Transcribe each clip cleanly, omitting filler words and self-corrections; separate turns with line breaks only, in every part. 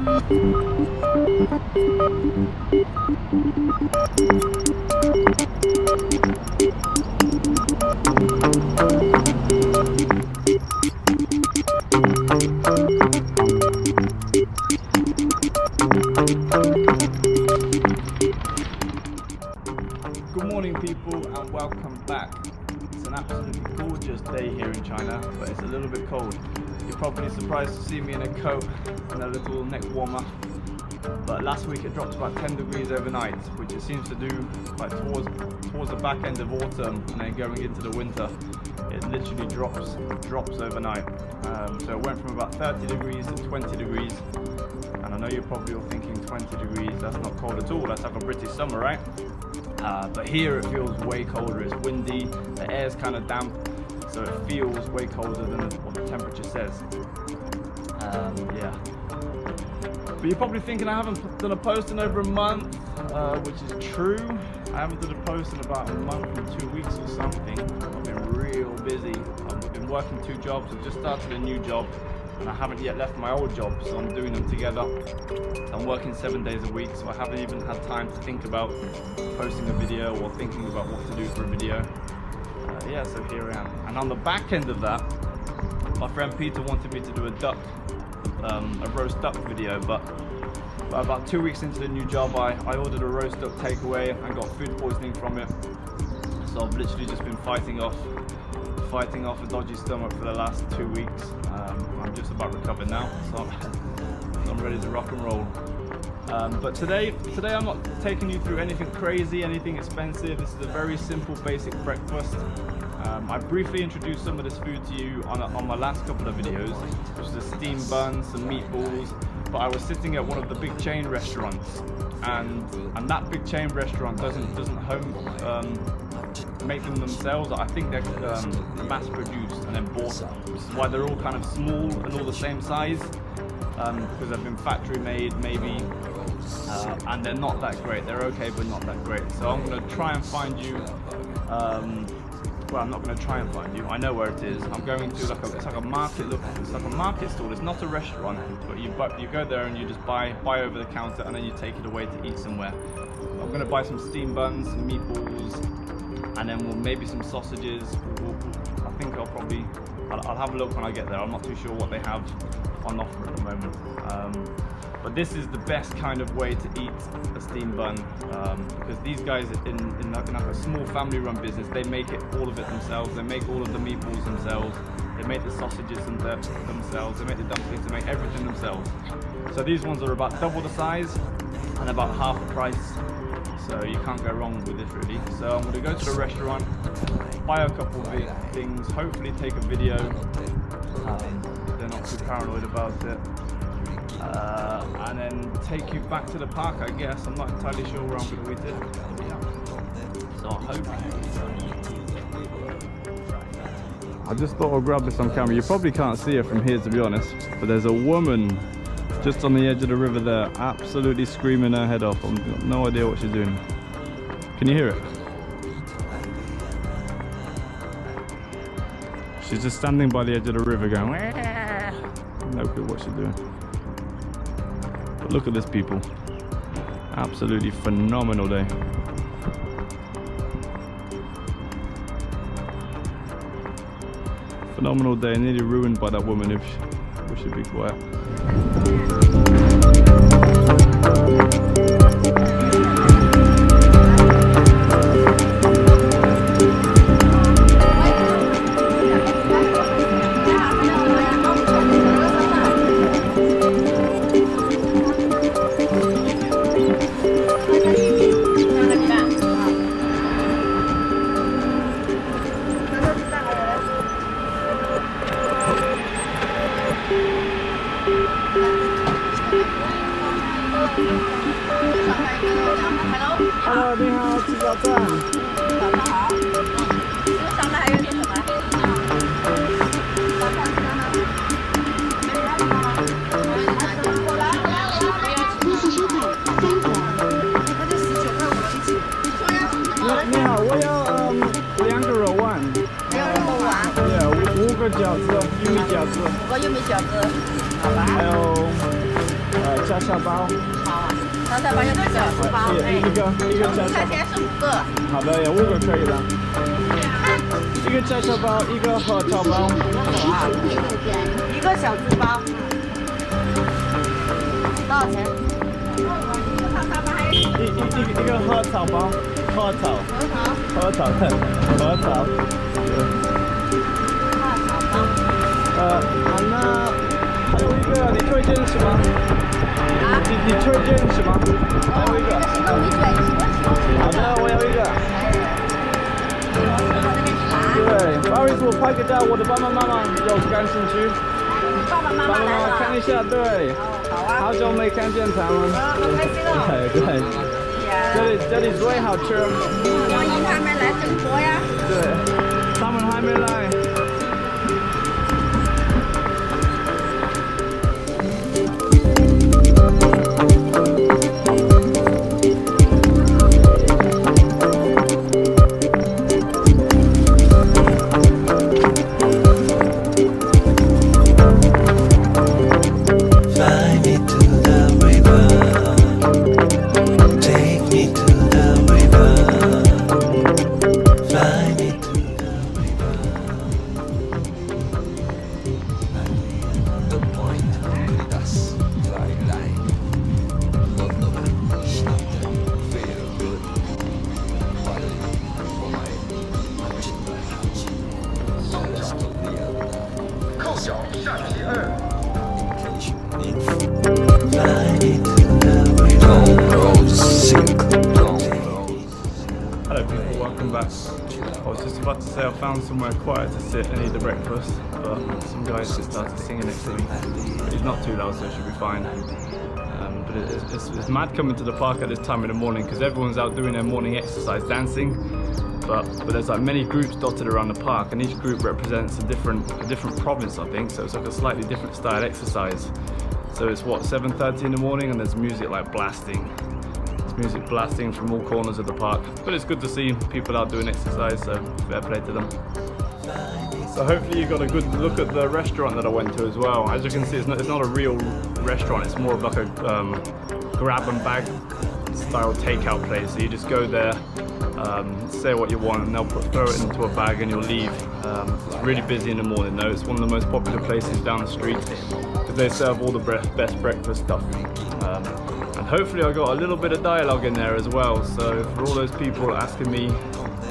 Good morning people and welcome back. It's an absolutely gorgeous day here in China, but it's a little bit cold. You're probably surprised to see me in a coat and a little neck warmer. But last week it dropped about 10 degrees overnight, which it seems to do like towards the back end of autumn and then going into the winter. It literally drops overnight. So it went from about 30 degrees to 20 degrees. And I know you're probably all thinking 20 degrees, that's not cold at all, that's like a British summer, right? But here it feels way colder, it's windy, the air's kind of damp, so it feels way colder than what the temperature says. Yeah. But you're probably thinking I haven't done a post in over a month, which is true. I haven't done a post in about a month and 2 weeks or something. I've been real busy. I've been working 2 jobs, I've just started a new job, and I haven't yet left my old job, so I'm doing them together. I'm working 7 days a week, so I haven't even had time to think about posting a video or thinking about what to do for a video. Yeah, so here I am. And on the back end of that, my friend Peter wanted me to do a roast duck video, but about 2 weeks into the new job, I ordered a roast duck takeaway and got food poisoning from it. So I've literally just been fighting off a dodgy stomach for the last 2 weeks. I'm just about recovered now, so I'm ready to rock and roll. But today I'm not taking you through anything crazy, anything expensive. This is a very simple, basic breakfast. I briefly introduced some of this food to you on my last couple of videos, which is a steamed bun, some meatballs. But I was sitting at one of the big chain restaurants, and that big chain restaurant doesn't make them themselves. I think they're mass produced and then bought, which is why they're all kind of small and all the same size, because they've been factory made maybe, and they're not that great. They're okay, but not that great. So I'm going to try and find you, well, I'm not going to try and find you, I know where it is. I'm going to it's like a market it's like a market stall. It's not a restaurant, but you go there and you just buy over the counter and then you take it away to eat somewhere. I'm going to buy some steamed buns, some meatballs, and then maybe some sausages. I think I'll have a look when I get there. I'm not too sure what they have on offer at the moment. But this is the best kind of way to eat a steamed bun, because these guys in like a small family-run business, they make all of it themselves. They make all of the meatballs themselves. They make the sausages themselves. They make the dumplings. They make everything themselves. So these ones are about double the size and about half the price. So you can't go wrong with this really. So I'm going to go to the restaurant, buy a couple of things, hopefully take a video. They're not too paranoid about it. And then take you back to the park, I guess. I'm not entirely sure where I'm going to eat it. Yeah. So I hope. I just thought I'd grab this on camera. You probably can't see her from here, to be honest, but there's a woman just on the edge of the river there, absolutely screaming her head off. I've got no idea what she's doing. Can you hear it? She's just standing by the edge of the river going, no clue what she's doing. But look at this, people. Absolutely phenomenal day. Phenomenal day, nearly ruined by that woman if we should be quiet. Hello， 你好，吃早餐。早上好。上面还有些什么？你好，我要2个肉丸。还有肉丸。对，5个饺子，玉米饺子。5个玉米饺子。好吧。还有叉烧包。
好啊，叉烧包有几个？5包。
一个叉烧。
看起来是5个。
好的，有5个可以了。一个叉烧包，一个核桃包。
一个小猪包。多少钱？
一个核桃包，核桃。那还有一个，你推荐是吗？你推荐是吗？还有一个。
行动米水，
好的，我要一个。对，不好意思，我拍个照，我的爸爸妈妈有感兴趣。
爸爸妈妈来了。
看一下，对。
好啊。
好久没看见他们。
好开心哦。
对，这里最好吃。
欢迎他们来整活呀。
对，他们还没来。Hello people, welcome back. I was just about to say I found somewhere quiet to sit and eat the breakfast, but some guys just started singing next to me. But it's not too loud, so it should be fine. But it's mad coming to the park at this time in the morning because everyone's out doing their morning exercise, dancing. But there's like many groups dotted around the park, and each group represents a different province, I think. So it's like a slightly different style exercise. So it's what, 7:30 in the morning, and there's music like blasting. Music blasting from all corners of the park, but it's good to see people out doing exercise, so fair play to them. So hopefully you got a good look at the restaurant that I went to as well. As you can see, it's not a real restaurant, it's more of like a grab and bag style takeout place. So you just go there, say what you want, and they'll throw it into a bag and you'll leave. It's really busy in the morning though. It's one of the most popular places down the street because they serve all the best breakfast stuff. And hopefully I got a little bit of dialogue in there as well, so for all those people asking me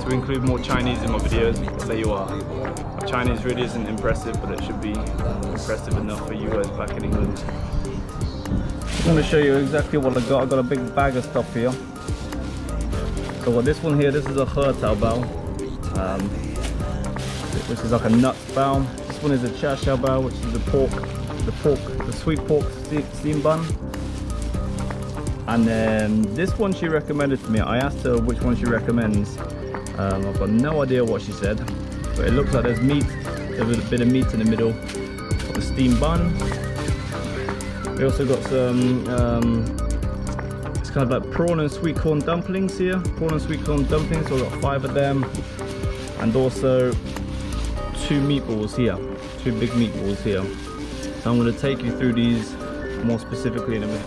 to include more Chinese in my videos, there you are. My Chinese really isn't impressive, but it should be impressive enough for you guys back in England. I'm going to show you exactly what I got. I got a big bag of stuff here. So what this one here, this is a he tao bao, which is like a nut bao. This one is a cha xiao bao, which is the sweet pork steam bun. And then this one she recommended to me. I asked her which one she recommends. I've got no idea what she said, but it looks like there's meat, there's a bit of meat in the middle. Got the steam bun. We also got some, it's kind of like prawn and sweet corn dumplings here. Prawn and sweet corn dumplings, so I've got 5 of them. And also 2 meatballs here, 2 big meatballs here. So I'm going to take you through these more specifically in a minute.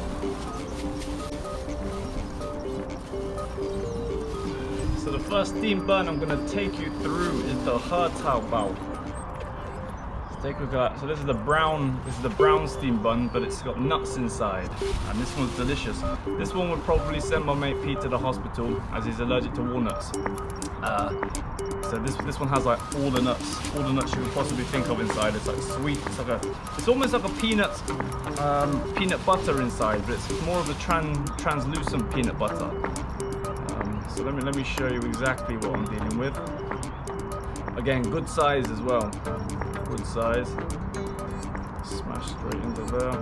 So the first steam bun I'm going to take you through is the he tao bao. Let's take a look at that. So this is the brown steam bun, but it's got nuts inside, and this one's delicious. This one would probably send my mate Pete to the hospital as he's allergic to walnuts. So this one has like all the nuts you could possibly think of inside. It's like sweet. It's almost like a peanut butter inside, but it's more of a translucent peanut butter. So let me show you exactly what I'm dealing with. Again, good size as well. Good size. Smash straight into there.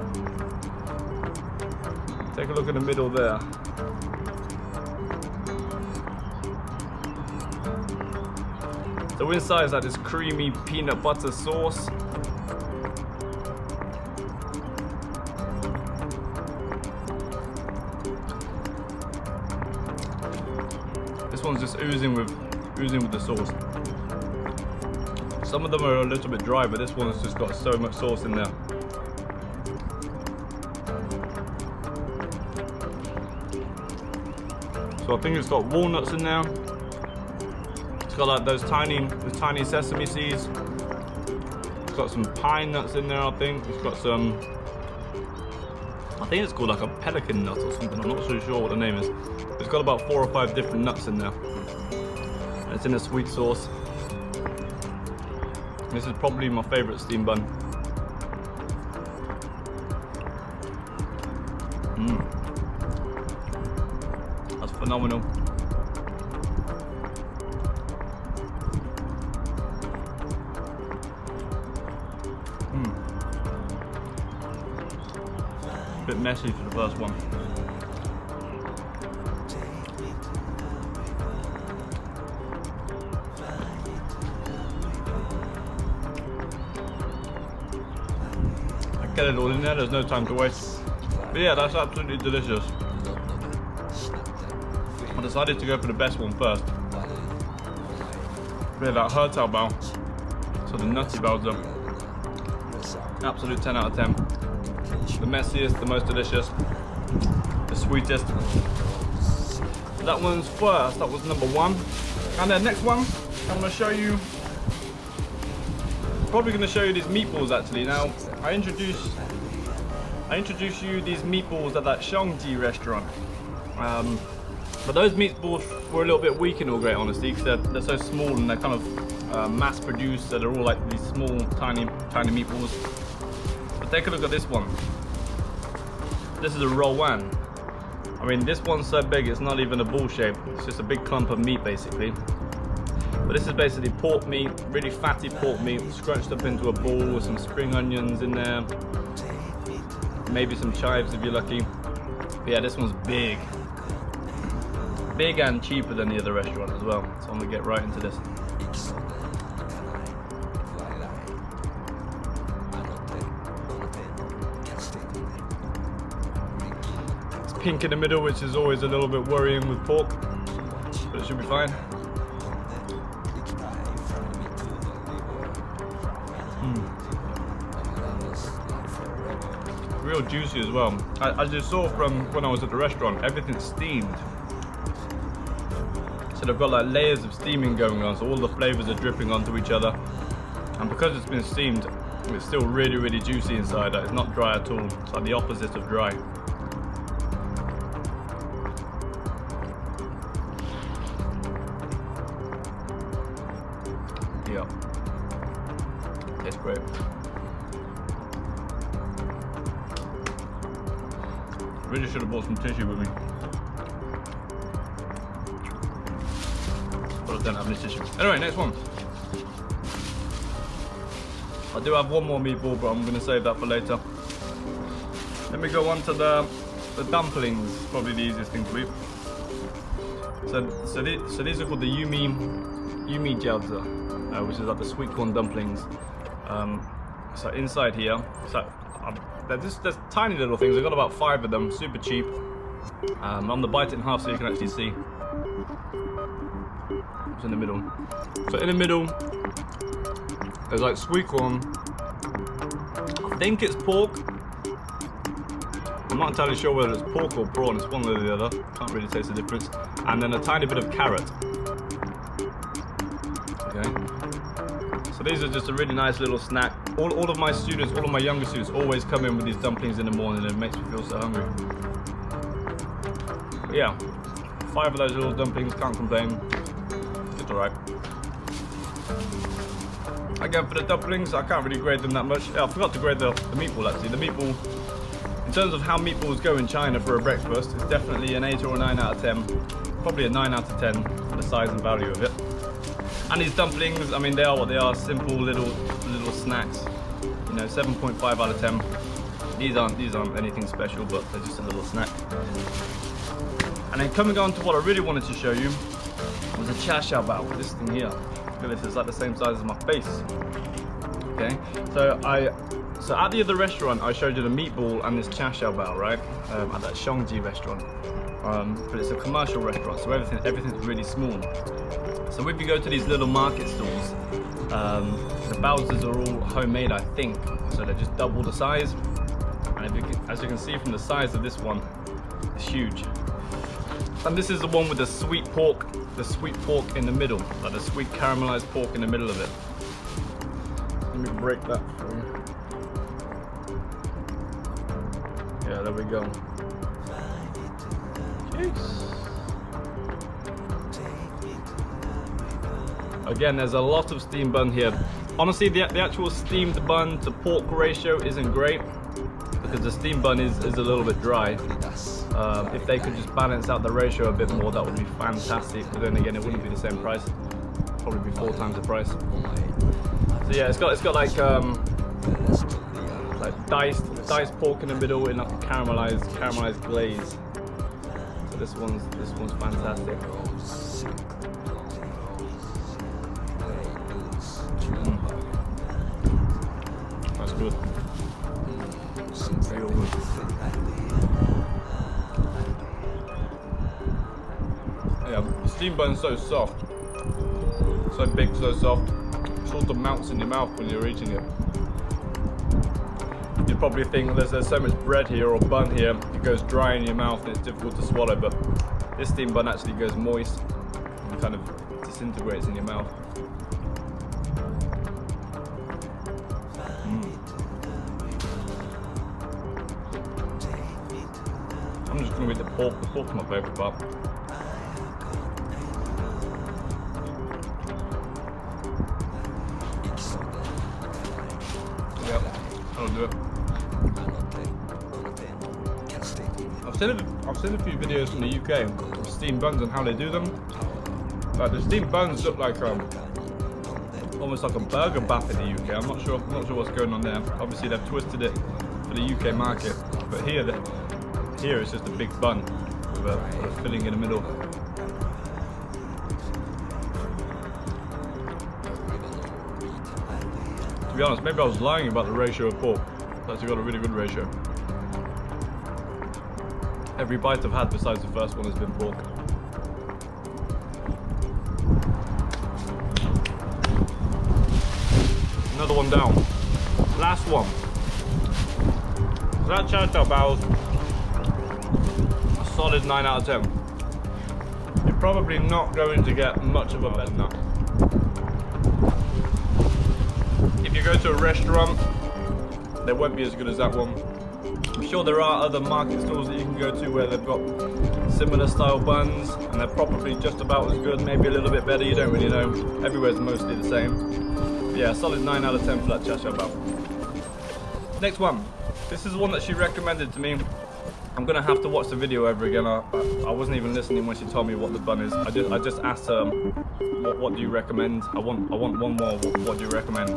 Take a look in the middle there. So inside is like this creamy peanut butter sauce. This one's just oozing with the sauce. Some of them are a little bit dry, but this one's just got so much sauce in there. So I think it's got walnuts in there. It's got like those tiny sesame seeds. It's got some pine nuts in there, I think. It's got some, I think it's called like a pelican nut or something. I'm not so sure what the name is. It's got about 4 or 5 different nuts in there. And it's in a sweet sauce. This is probably my favorite steamed bun. That's phenomenal. A bit messy for the first one. Get it all in there, there's no time to waste. But yeah, that's absolutely delicious. I decided to go for the best one first. Yeah, that Hertau bao. So the nutty baos are absolute 10 out of 10. The messiest, the most delicious, the sweetest. That one's first, that was number 1. And then next one, I'm going to show you, probably going to show you these meatballs actually. Now, I introduced you these meatballs at that Shangji restaurant. But those meatballs were a little bit weak in all great honesty, because they're so small and they're kind of mass produced, so they're all like these small, tiny meatballs. But take a look at this one. This is a rowan. I mean, this one's so big it's not even a ball shape. It's just a big clump of meat basically. But this is basically pork meat, really fatty pork meat, scrunched up into a ball with some spring onions in there. Maybe some chives if you're lucky. But yeah, this one's big. Big and cheaper than the other restaurant as well. So I'm gonna get right into this. It's pink in the middle, which is always a little bit worrying with pork, but it should be fine. Real juicy as well. As you saw from when I was at the restaurant, everything's steamed. So they've got like layers of steaming going on, so all the flavors are dripping onto each other. And because it's been steamed, it's still really, really juicy inside. It's not dry at all. It's like the opposite of dry. Yeah. Tastes great. Really should have bought some tissue with me. But I don't have any tissue. Anyway, next one. I do have one more meatball, but I'm going to save that for later. Then we go on to the dumplings. Probably the easiest thing to eat. So these are called the yumi jiaozi, which is like the sweet corn dumplings. So inside here, they're just tiny little things. I've got about 5 of them, super cheap. I'm going to bite it in half so you can actually see what's in the middle. So in the middle, there's like sweet corn. I think it's pork. I'm not entirely sure whether it's pork or prawn. It's one or the other. Can't really taste the difference. And then a tiny bit of carrot. Okay. So these are just a really nice little snack. All of my students, all of my younger students always come in with these dumplings in the morning, and it makes me feel so hungry. But yeah, 5 of those little dumplings, can't complain. It's alright. Again, for the dumplings, I can't really grade them that much. Yeah, I forgot to grade the meatball actually. The meatball, in terms of how meatballs go in China for a breakfast, it's definitely an 8 or a 9 out of 10. Probably a 9 out of 10 for the size and value of it. And these dumplings, I mean, they are what they are, simple little snacks. You know, 7.5 out of 10. These aren't anything special, but they're just a little snack. And then coming on to what I really wanted to show you was a cha xiao bao. This thing here. Look at this, it's like the same size as my face. Okay, so at the other restaurant I showed you the meatball and this cha xiao bao, right? At that Shangji restaurant. But it's a commercial restaurant, so everything's really small. So if you go to these little market stalls, the baos are all homemade, I think. So they're just double the size. And as you can see from the size of this one, it's huge. And this is the one with the sweet pork in the middle, like the sweet caramelized pork in the middle of it. Let me break that for you. Yeah, there we go. Jeez. Again, there's a lot of steamed bun here. Honestly, the actual steamed bun to pork ratio isn't great because the steamed bun is a little bit dry. If they could just balance out the ratio a bit more, that would be fantastic. But then again, it wouldn't be the same price. Probably be 4 times the price. So yeah, it's got like diced pork in the middle in like a caramelized glaze. So this one's fantastic. That's good. Real good. Yeah, the steamed bun's so soft, so big, so soft. It sort of melts in your mouth when you're eating it. You probably think there's so much bread here or bun here, it goes dry in your mouth and it's difficult to swallow. But this steamed bun actually goes moist and kind of disintegrates in your mouth. I'm just going to eat the pork. The pork's my favourite part. Yep, that'll do it. I've seen a few videos from the UK of steamed buns and how they do them. Like the steamed buns look like almost like a burger bath in the UK. I'm not sure what's going on there. Obviously they've twisted it for the UK market, but here it's just a big bun with a filling in the middle. To be honest, maybe I was lying about the ratio of pork. It's actually got a really good ratio. Every bite I've had besides the first one has been pork. Another one down. Last one. So that chow chow bao's a solid 9 out of 10. You're probably not going to get much of a better than that. If you go to a restaurant, they won't be as good as that one. I'm sure there are other market stalls that you can go to where they've got similar style buns and they're probably just about as good, maybe a little bit better, you don't really know. Everywhere's mostly the same. But yeah, solid 9 out of 10 for that chow chow bao. Next one. This is the one that she recommended to me. I'm gonna have to watch the video over again. I wasn't even listening when she told me what the bun is. I just asked her, what do you recommend? I want one more. What do you recommend?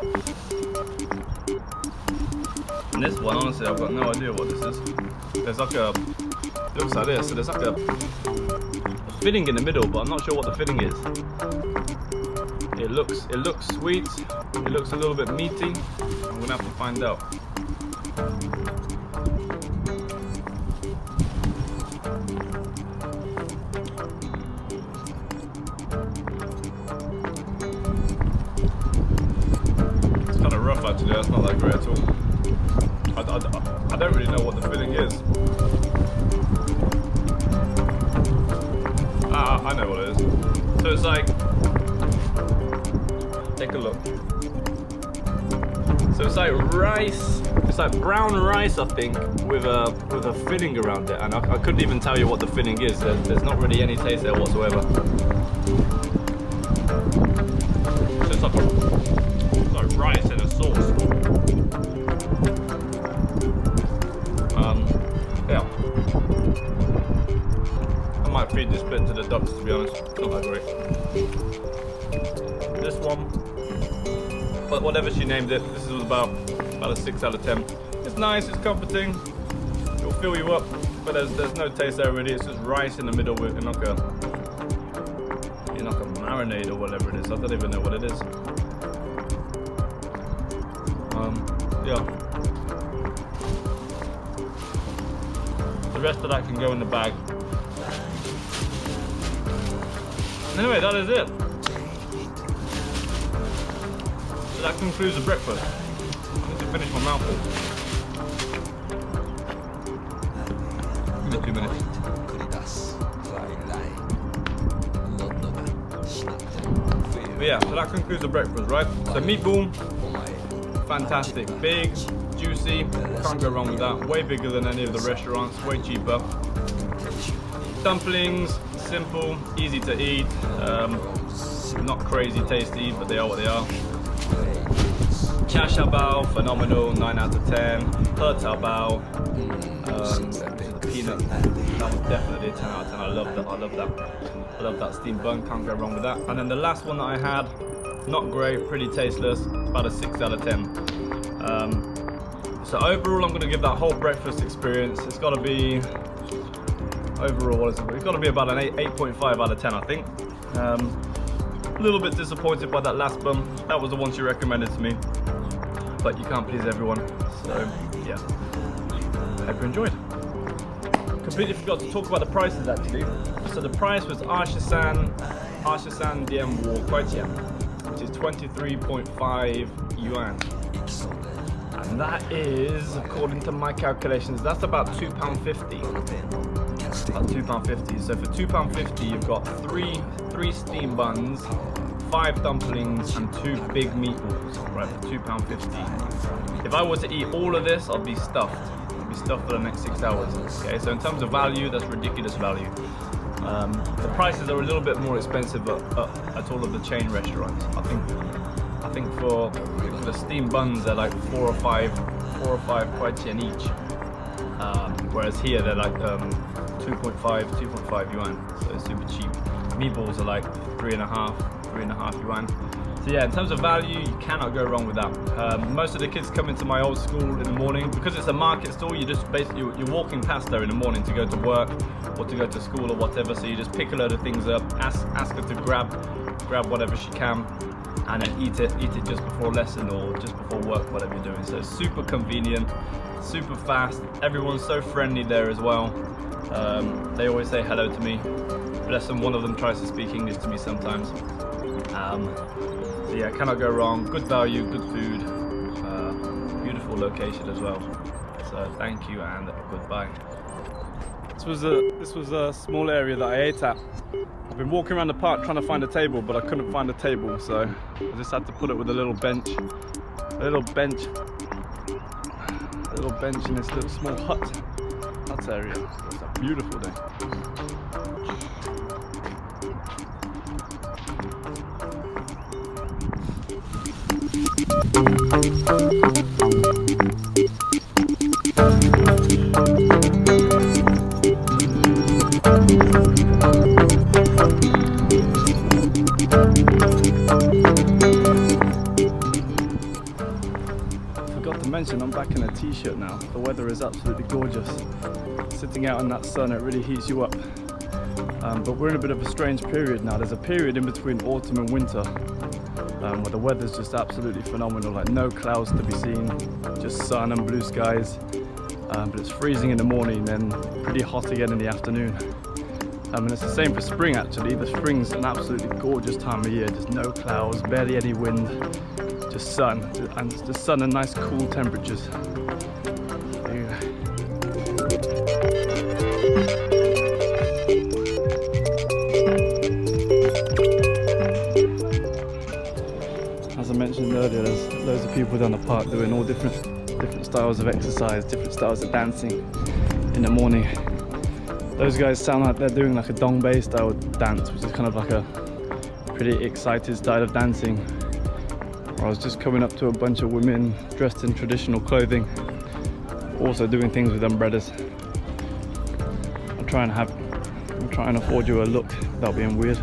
And this one, honestly, I've got no idea what this is. There's like it looks like this. So there's like a filling in the middle, but I'm not sure what the filling is. It looks sweet. It looks a little bit meaty. I'm gonna have to find out. It's kind of rough actually. That's not that great at all. I don't really know what the filling is. I know what it is. So it's like, take a look. So it's like rice. It's like brown rice, I think, with a filling around it, and I couldn't even tell you what the filling is. There's not really any taste there whatsoever. So it's like rice in a sauce. Yeah. I might feed this bit to the ducks, to be honest. It's not that great. This one, but whatever she named it, this is about a 6 out of 10. It's nice, it's comforting, it'll fill you up, but there's no taste there really. It's just rice in the middle with in like a marinade or whatever it is. I don't even know what it is. Yeah. The rest of that can go in the bag. Anyway, that is it. So that concludes the breakfast. I need to finish my mouthful. Give me 2 minutes. But yeah, so that concludes the breakfast, right? So meatball, fantastic, big, juicy, can't go wrong with that. Way bigger than any of the restaurants, way cheaper. Dumplings, simple, easy to eat, not crazy tasty, but they are what they are. Char siu bao, phenomenal, 9 out of 10. He tao bao, peanut, that was definitely a 10 out of 10. I love that. I love that steamed bun, can't go wrong with that. And then the last one that I had, not great, pretty tasteless, about a 6 out of 10. So overall, I'm going to give that whole breakfast experience, it's got to be, overall, what is it? It's got to be about an 8.5 out of 10, I think. A little bit disappointed by that last bun. That was the one she recommended to me, but you can't please everyone. So yeah, hope you enjoyed. Completely forgot to talk about the prices actually. So the price was Arshisan Diem War Kwaitian, which is 23.5 yuan. And that is, according to my calculations, that's about £2.50. About £2.50. So for £2.50, you've got three steam buns, 5 dumplings, and 2 big meatballs. Right, for £2.50. If I were to eat all of this, I'd be stuffed. I'd be stuffed for the next 6 hours. Okay, so in terms of value, that's ridiculous value. The prices are a little bit more expensive at all of the chain restaurants. I think for the steam buns, they're like 4 or 5 kwaitian each. Whereas here they're like 2.5 yuan, so it's super cheap. Meatballs are like 3.5 yuan. So yeah, in terms of value, you cannot go wrong with that. Most of the kids come into my old school in the morning because it's a market store. You just basically you're walking past there in the morning to go to work or to go to school or whatever. So you just pick a load of things up, ask her to grab whatever she can, and then eat it just before lesson or just before work, whatever you're doing. So it's super convenient, super fast. Everyone's so friendly there as well. They always say hello to me. Bless them, one of them tries to speak English to me sometimes. So yeah, cannot go wrong. Good value, good food, beautiful location as well. So thank you and goodbye. This was a small area that I ate at. I've been walking around the park trying to find a table, but I couldn't find a table, so I just had to put it with a little bench in this little small hut area. It's a beautiful day. Forgot to mention, I'm back in a t-shirt now. The weather is absolutely gorgeous. Sitting out in that sun, it really heats you up. But we're in a bit of a strange period now. There's a period in between autumn and winter where the weather's just absolutely phenomenal, like no clouds to be seen, just sun and blue skies. But it's freezing in the morning, then pretty hot again in the afternoon. And it's the same for spring actually. The spring's an absolutely gorgeous time of year, just no clouds, barely any wind, just sun, and nice cool temperatures. As I mentioned earlier, there's loads of people down the park doing all different styles of exercise, different styles of dancing in the morning. Those guys sound like they're doing like a dongbei style dance, which is kind of like a pretty excited style of dancing. I was just coming up to a bunch of women dressed in traditional clothing, also doing things with umbrellas. I'm trying to forge you a look without being weird.